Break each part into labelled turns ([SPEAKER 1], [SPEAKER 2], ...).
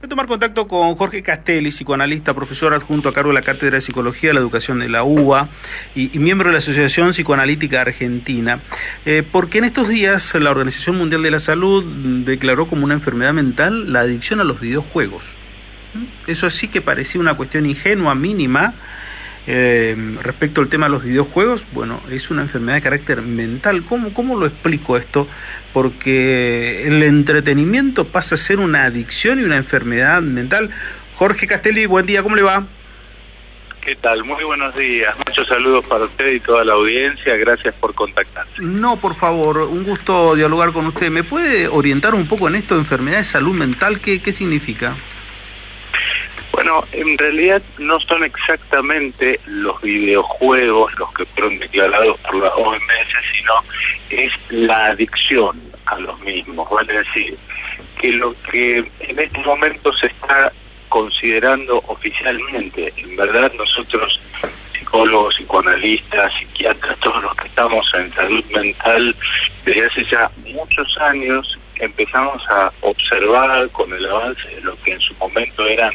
[SPEAKER 1] Voy a tomar contacto con Jorge Castelli, psicoanalista, profesor adjunto a cargo de la Cátedra de Psicología de la Educación de la UBA y miembro de la Asociación Psicoanalítica Argentina, porque en estos días la Organización Mundial de la Salud declaró como una enfermedad mental la adicción a los videojuegos. Eso sí que parecía una cuestión ingenua, mínima, respecto al tema de los videojuegos. Bueno, es una enfermedad de carácter mental. ¿Cómo lo explico esto? Porque el entretenimiento pasa a ser una adicción y una enfermedad mental. Jorge Castelli, buen día, ¿cómo le va?
[SPEAKER 2] ¿Qué tal? Muy buenos días. Muchos saludos para usted y toda la audiencia. Gracias por contactarse.
[SPEAKER 1] No, por favor, un gusto dialogar con usted. ¿Me puede orientar un poco en esto de enfermedad de salud mental? ¿Qué significa?
[SPEAKER 2] Bueno, en realidad no son exactamente los videojuegos los que fueron declarados por la OMS, sino es la adicción a los mismos. Vale decir, que lo que en este momento se está considerando oficialmente, en verdad nosotros, psicólogos, psicoanalistas, psiquiatras, todos los que estamos en salud mental, desde hace ya muchos años empezamos a observar con el avance de lo que en su momento eran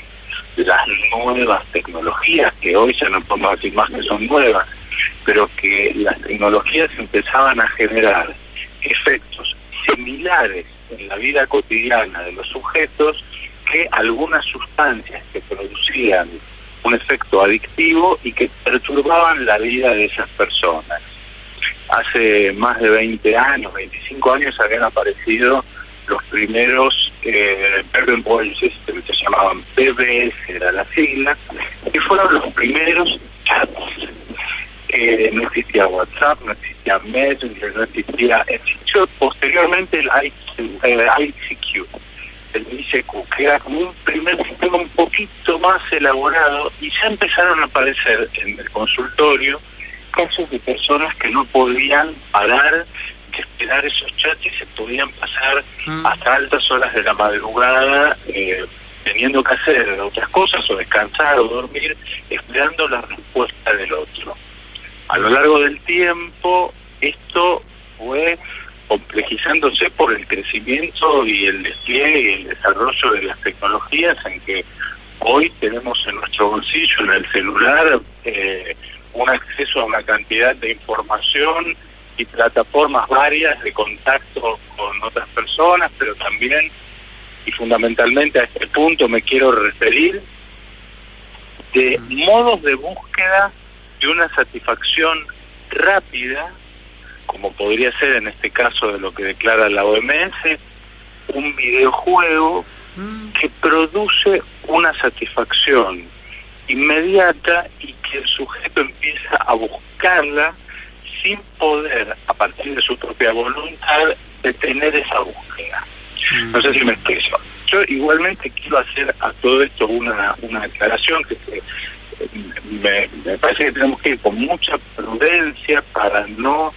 [SPEAKER 2] las nuevas tecnologías, que hoy ya no podemos decir más que son nuevas, pero que las tecnologías empezaban a generar efectos similares en la vida cotidiana de los sujetos que algunas sustancias que producían un efecto adictivo y que perturbaban la vida de esas personas. Hace más de 20 años, 25 años habían aparecido los primeros Urban Voice System, se llamaban PBS, era la sigla, que fueron los primeros chats. No existía WhatsApp, no existía Messenger, no existía posteriormente el ICQ, el ICQ, que era como un primer sistema un poquito más elaborado, y ya empezaron a aparecer en el consultorio casos de personas que no podían parar de esperar esos chats y se podían pasar hasta altas horas de la madrugada teniendo que hacer otras cosas o descansar o dormir esperando la respuesta del otro. A lo largo del tiempo esto fue complejizándose por el crecimiento y el despliegue y el desarrollo de las tecnologías, en que hoy tenemos en nuestro bolsillo, en el celular, un acceso a una cantidad de información y plataformas varias de contacto con otras personas, pero también y fundamentalmente a este punto me quiero referir de modos de búsqueda de una satisfacción rápida, como podría ser en este caso de lo que declara la OMS, un videojuego que produce una satisfacción inmediata y que el sujeto empieza a buscarla sin poder, a partir de su propia voluntad, detener esa búsqueda. No sé si me expreso. Yo igualmente quiero hacer a todo esto una aclaración que me parece que tenemos que ir con mucha prudencia para no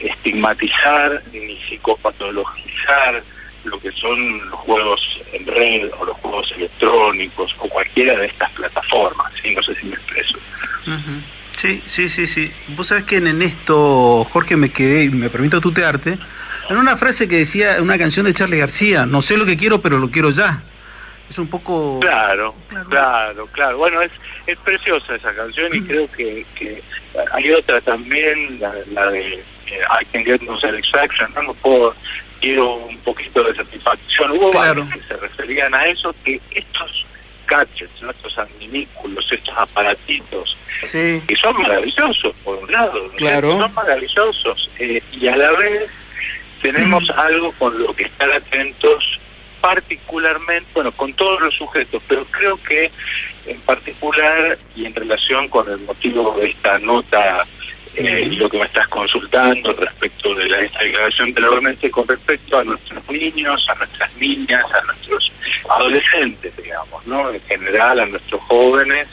[SPEAKER 2] estigmatizar ni psicopatologizar lo que son los juegos en red o los juegos electrónicos o cualquiera de estas plataformas, ¿sí? No sé si me expreso.
[SPEAKER 1] Sí. Vos sabés que en esto, Jorge, me quedé, y me permito tutearte, en una frase que decía, una canción de Charly García: no sé lo que quiero, pero lo quiero ya. Es un poco... Claro.
[SPEAKER 2] Bueno, es preciosa esa canción y creo que hay otra también, la de I Can Get No Satisfaction, quiero un poquito de satisfacción. Hubo varios que se referían a eso, que estos gadgets, ¿no? Estos adminículos, estos aparatitos, que son maravillosos por un lado, ¿no? Son maravillosos, y a la vez tenemos algo con lo que estar atentos particularmente, bueno, con todos los sujetos, pero creo que en particular y en relación con el motivo de esta nota y lo que me estás consultando respecto de esta declaración de la OMS, con respecto a nuestros niños, a nuestras niñas, a nuestros adolescentes, digamos, ¿no? En general, a nuestros jóvenes,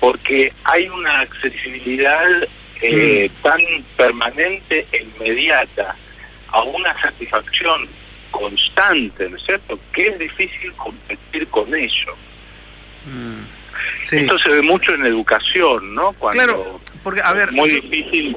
[SPEAKER 2] porque hay una accesibilidad tan permanente e inmediata a una satisfacción constante, ¿no es cierto?, que es difícil competir con ello. Esto se ve mucho en educación, ¿no? Cuando
[SPEAKER 1] porque, a ver,
[SPEAKER 2] es muy difícil.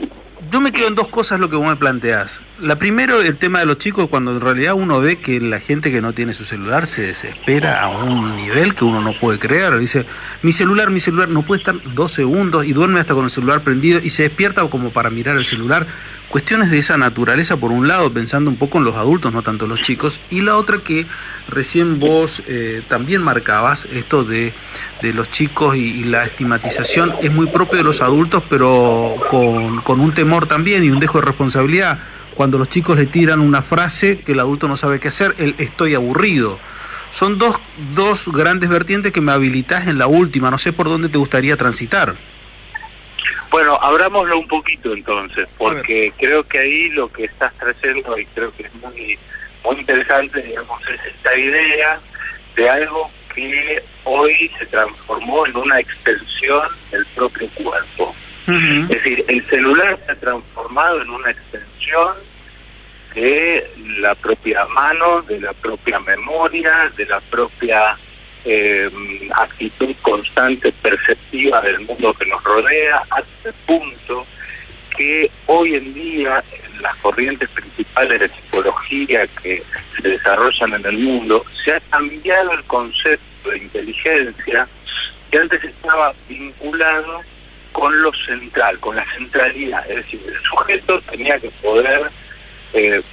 [SPEAKER 1] Yo me quedo en dos cosas lo que vos me planteás. La primero, el tema de los chicos, cuando en realidad uno ve que la gente que no tiene su celular se desespera a un nivel que uno no puede creer. Dice, mi celular, no puede estar 2 segundos y duerme hasta con el celular prendido y se despierta como para mirar el celular. Cuestiones de esa naturaleza, por un lado, pensando un poco en los adultos, no tanto los chicos, y la otra que recién vos también marcabas, esto de los chicos y la estigmatización es muy propio de los adultos, pero con un temor también y un dejo de responsabilidad. Cuando los chicos le tiran una frase que el adulto no sabe qué hacer, el estoy aburrido. Son dos grandes vertientes que me habilitás en la última, no sé por dónde te gustaría transitar.
[SPEAKER 2] Bueno, abrámoslo un poquito entonces, porque creo que ahí lo que estás trayendo, y creo que es muy, muy interesante, digamos, es esta idea de algo que hoy se transformó en una extensión del propio cuerpo. Es decir, el celular se ha transformado en una extensión de la propia mano, de la propia memoria, de la propia actitud constante perceptiva del mundo que nos rodea, hasta el punto que hoy en día en las corrientes principales de psicología que se desarrollan en el mundo se ha cambiado el concepto de inteligencia que antes estaba vinculado con lo central, con la centralidad, es decir, el sujeto tenía que poder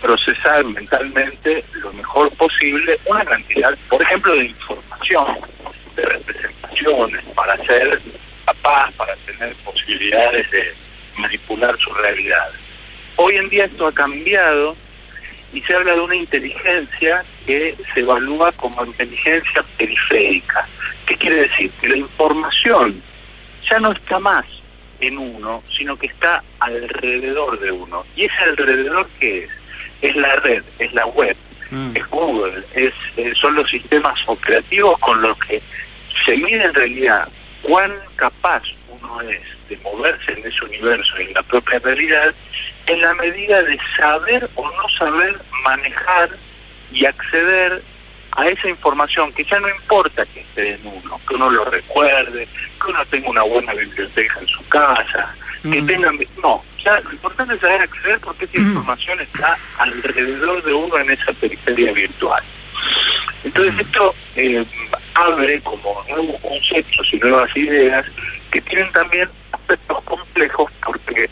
[SPEAKER 2] procesar mentalmente lo mejor posible una cantidad, por ejemplo, de información, de representaciones, para ser capaz, para tener posibilidades de manipular su realidad. Hoy en día esto ha cambiado y se habla de una inteligencia que se evalúa como inteligencia periférica. ¿Qué quiere decir? Que la información ya no está más en uno, sino que está alrededor de uno. ¿Y ese alrededor qué es? Es la red, es la web, es Google, son los sistemas operativos con los que se mide en realidad cuán capaz uno es de moverse en ese universo, en la propia realidad, en la medida de saber o no saber manejar y acceder a esa información que ya no importa que esté en uno, que uno lo recuerde, que uno tenga una buena biblioteca en su casa, que tenga... No, ya lo importante es saber acceder porque esa información está alrededor de uno en esa periferia virtual. Entonces esto abre como nuevos conceptos y nuevas ideas que tienen también aspectos complejos porque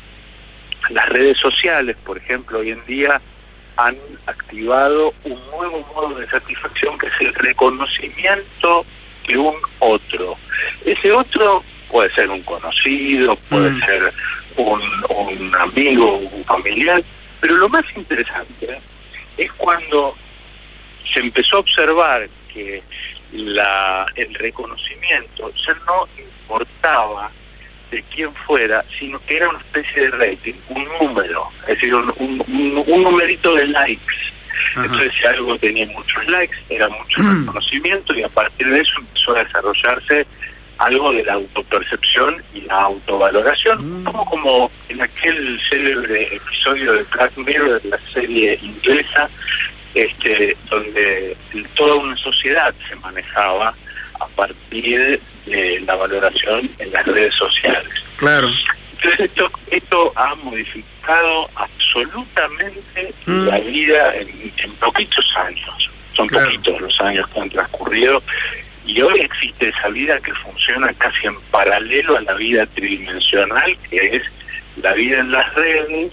[SPEAKER 2] las redes sociales, por ejemplo, hoy en día han activado un nuevo modo de satisfacción que es el reconocimiento de un otro. Ese otro puede ser un conocido, puede ser un amigo, un familiar, pero lo más interesante es cuando se empezó a observar que el reconocimiento ya no importaba de quién fuera, sino que era una especie de rating, un número, es decir, un numerito de likes. Ajá. Entonces si algo tenía muchos likes, era mucho reconocimiento y a partir de eso empezó a desarrollarse algo de la autopercepción y la autovaloración, como en aquel célebre episodio de Black Mirror, de la serie inglesa, donde toda una sociedad se manejaba a partir de la valoración en las redes sociales.
[SPEAKER 1] Claro.
[SPEAKER 2] Entonces esto ha modificado absolutamente la vida en poquitos años. Son poquitos los años que han transcurrido y hoy existe esa vida que funciona casi en paralelo a la vida tridimensional, que es la vida en las redes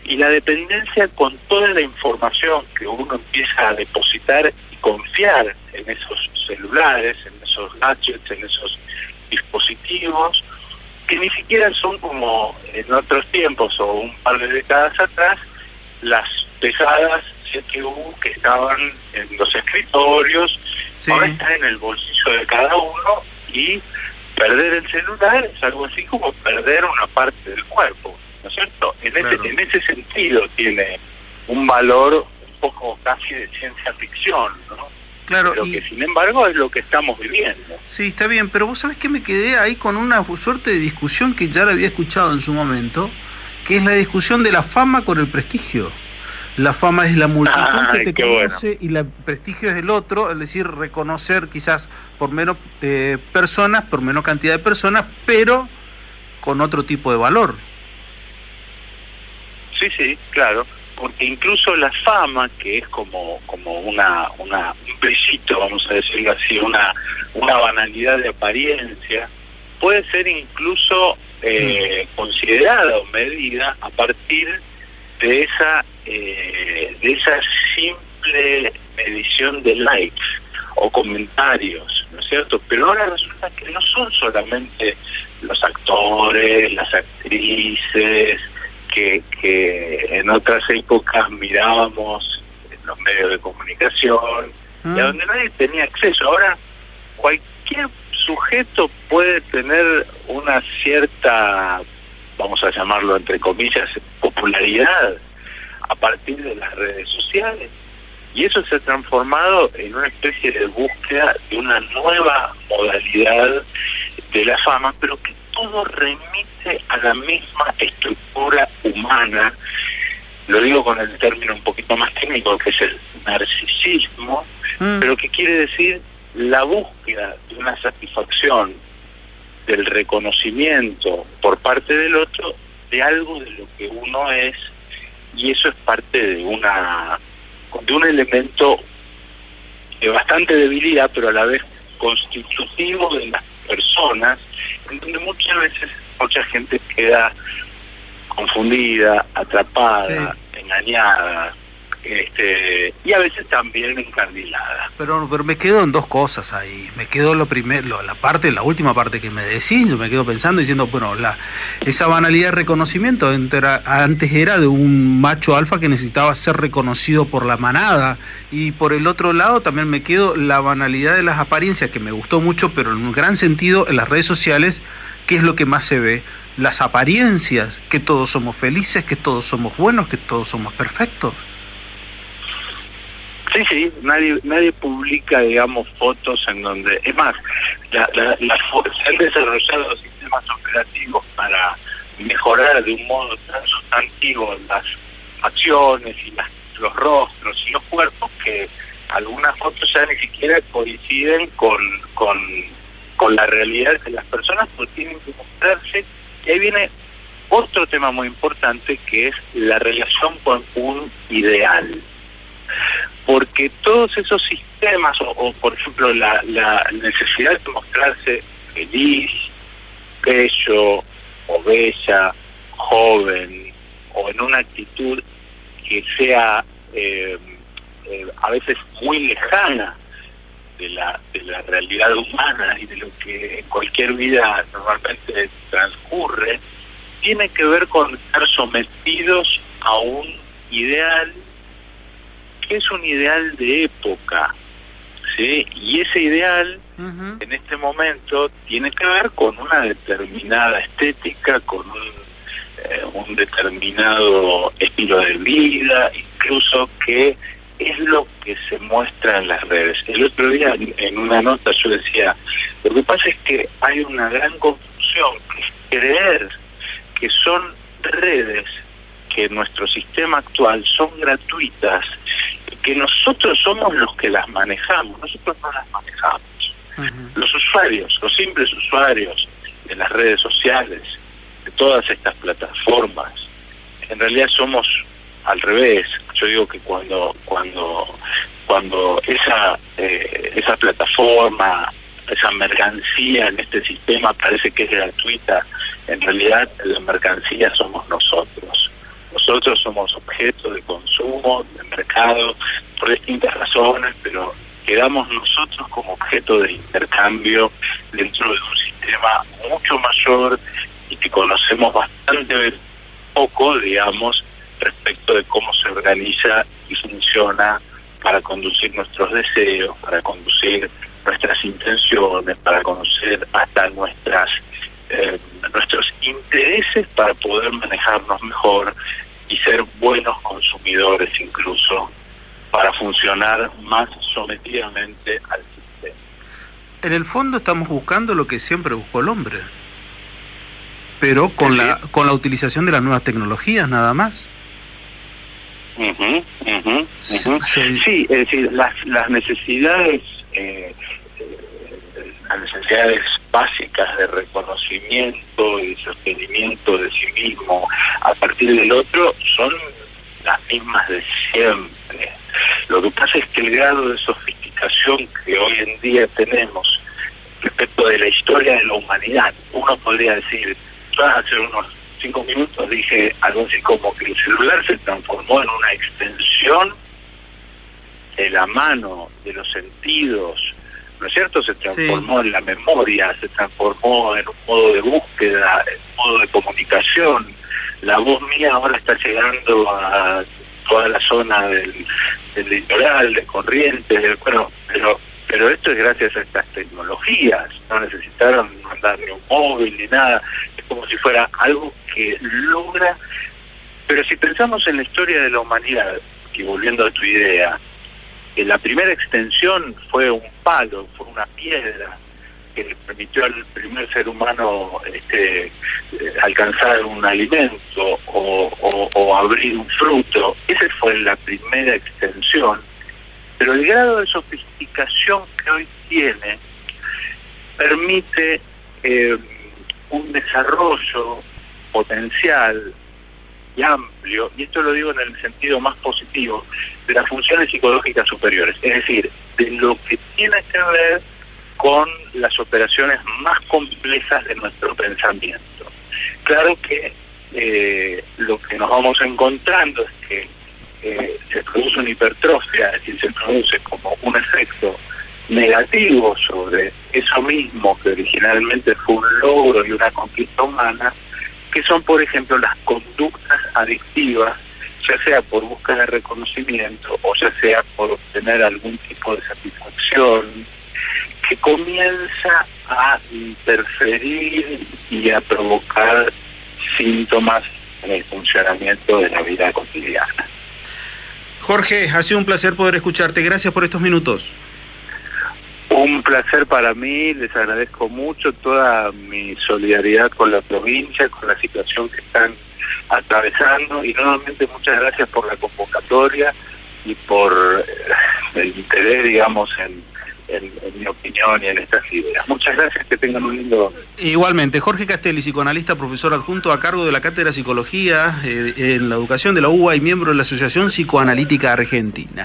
[SPEAKER 2] y la dependencia con toda la información que uno empieza a depositar y confiar en esos celulares, en esos gadgets, en esos dispositivos, que ni siquiera son como en otros tiempos o un par de décadas atrás, las pesadas CPU que estaban en los escritorios, ahora está en el bolsillo de cada uno y perder el celular es algo así como perder una parte del cuerpo, ¿no es cierto? En ese sentido tiene un valor un poco casi de ciencia ficción, ¿no?
[SPEAKER 1] Claro,
[SPEAKER 2] pero que sin embargo es lo que estamos viviendo.
[SPEAKER 1] Sí, está bien, pero vos sabés que me quedé ahí con una suerte de discusión que ya la había escuchado en su momento, que es la discusión de la fama con el prestigio. La fama es la multitud que te conoce y el prestigio es el otro, es decir, reconocer quizás por menos personas, por menos cantidad de personas, pero con otro tipo de valor.
[SPEAKER 2] Sí, claro. porque incluso la fama, que es como un brillito, vamos a decirlo así, una banalidad de apariencia, puede ser incluso considerada o medida a partir de esa simple medición de likes o comentarios, ¿no es cierto? Pero ahora resulta que no son solamente los actores, las actrices, que en otras épocas mirábamos en los medios de comunicación, y a donde nadie tenía acceso. Ahora cualquier sujeto puede tener una cierta, vamos a llamarlo entre comillas, popularidad a partir de las redes sociales, y eso se ha transformado en una especie de búsqueda de una nueva modalidad de la fama, pero que todo remite a la misma estructura humana. Lo digo con el término un poquito más técnico, que es el narcisismo, pero que quiere decir la búsqueda de una satisfacción, del reconocimiento por parte del otro de algo de lo que uno es, y eso es parte de un elemento de bastante debilidad, pero a la vez constitutivo de las personas, en donde muchas veces mucha gente queda confundida, atrapada, engañada, y a veces también encandilada.
[SPEAKER 1] Pero me quedo en dos cosas ahí. Me quedo la última parte que me decís, yo me quedo pensando diciendo, bueno, esa banalidad de reconocimiento antes era de un macho alfa que necesitaba ser reconocido por la manada, y por el otro lado también me quedo la banalidad de las apariencias, que me gustó mucho, pero en un gran sentido en las redes sociales, ¿qué es lo que más se ve? Las apariencias, que todos somos felices, que todos somos buenos, que todos somos perfectos.
[SPEAKER 2] Sí, nadie publica, digamos, fotos en donde... Es más, se han desarrollado sistemas operativos para mejorar de un modo tan sustantivo las acciones y los rostros y los cuerpos, que algunas fotos ya ni siquiera coinciden con la realidad de las personas, porque tienen que mostrarse. Y ahí viene otro tema muy importante, que es la relación con un ideal. Porque todos esos sistemas, o por ejemplo la necesidad de mostrarse feliz, bello o bella, joven, o en una actitud que sea a veces muy lejana de la realidad humana y de lo que en cualquier vida normalmente transcurre, tiene que ver con estar sometidos a un ideal que es un ideal de época, ¿sí? Y ese ideal en este momento tiene que ver con una determinada estética, con un determinado estilo de vida, incluso, que es lo que se muestra en las redes. El otro día en una nota yo decía, lo que pasa es que hay una gran confusión, que es creer que son redes, que en nuestro sistema actual son gratuitas, que nosotros somos los que las manejamos. Nosotros no las manejamos. Los usuarios, los simples usuarios de las redes sociales, de todas estas plataformas, en realidad somos al revés. Yo digo que cuando esa plataforma, esa mercancía en este sistema parece que es gratuita, en realidad la mercancía somos nosotros. Nosotros somos objeto de consumo, de mercado, por distintas razones, pero quedamos nosotros como objeto de intercambio dentro de un sistema mucho mayor y que conocemos bastante poco, digamos, respecto de cómo se organiza y funciona para conducir nuestros deseos, para conducir nuestras intenciones, para conocer hasta nuestros intereses, para poder manejarnos mejor y ser buenos consumidores, incluso para funcionar más sometidamente al sistema.
[SPEAKER 1] En el fondo estamos buscando lo que siempre buscó el hombre, pero con la utilización de las nuevas tecnologías, nada más.
[SPEAKER 2] Sí, es decir, las necesidades básicas de reconocimiento y sostenimiento de sí mismo a partir del otro son las mismas de siempre. Lo que pasa es que el grado de sofisticación que hoy en día tenemos respecto de la historia de la humanidad, uno podría decir, yo hace unos 5 minutos dije algo así como que el celular se transformó en una extensión de la mano, de los sentidos, ¿no es cierto? Se transformó en la memoria, se transformó en un modo de búsqueda, en un modo de comunicación. La voz mía ahora está llegando a toda la zona del litoral, de Corrientes, bueno, pero esto es gracias a estas tecnologías, no necesitaron mandar ni un móvil ni nada, es como si fuera algo que logra, pero si pensamos en la historia de la humanidad, y volviendo a tu idea, la primera extensión fue un palo, fue una piedra que le permitió al primer ser humano alcanzar un alimento o abrir un fruto. Esa fue la primera extensión. Pero el grado de sofisticación que hoy tiene permite un desarrollo potencial y amplio, y esto lo digo en el sentido más positivo, de las funciones psicológicas superiores, es decir, de lo que tiene que ver con las operaciones más complejas de nuestro pensamiento. Claro que lo que nos vamos encontrando es que se produce una hipertrofia, es decir, se produce como un efecto negativo sobre eso mismo que originalmente fue un logro y una conquista humana, que son, por ejemplo, las conductas adictivas, ya sea por búsqueda de reconocimiento o ya sea por obtener algún tipo de satisfacción, que comienza a interferir y a provocar síntomas en el funcionamiento de la vida cotidiana.
[SPEAKER 1] Jorge, ha sido un placer poder escucharte. Gracias por estos minutos.
[SPEAKER 2] Un placer para mí, les agradezco mucho toda mi solidaridad con la provincia, con la situación que están atravesando, y nuevamente muchas gracias por la convocatoria y por el interés, digamos, en mi opinión y en estas ideas. Muchas gracias, que tengan un lindo domingo.
[SPEAKER 1] Igualmente, Jorge Castelli, psicoanalista, profesor adjunto a cargo de la Cátedra de Psicología en la Educación de la UBA y miembro de la Asociación Psicoanalítica Argentina.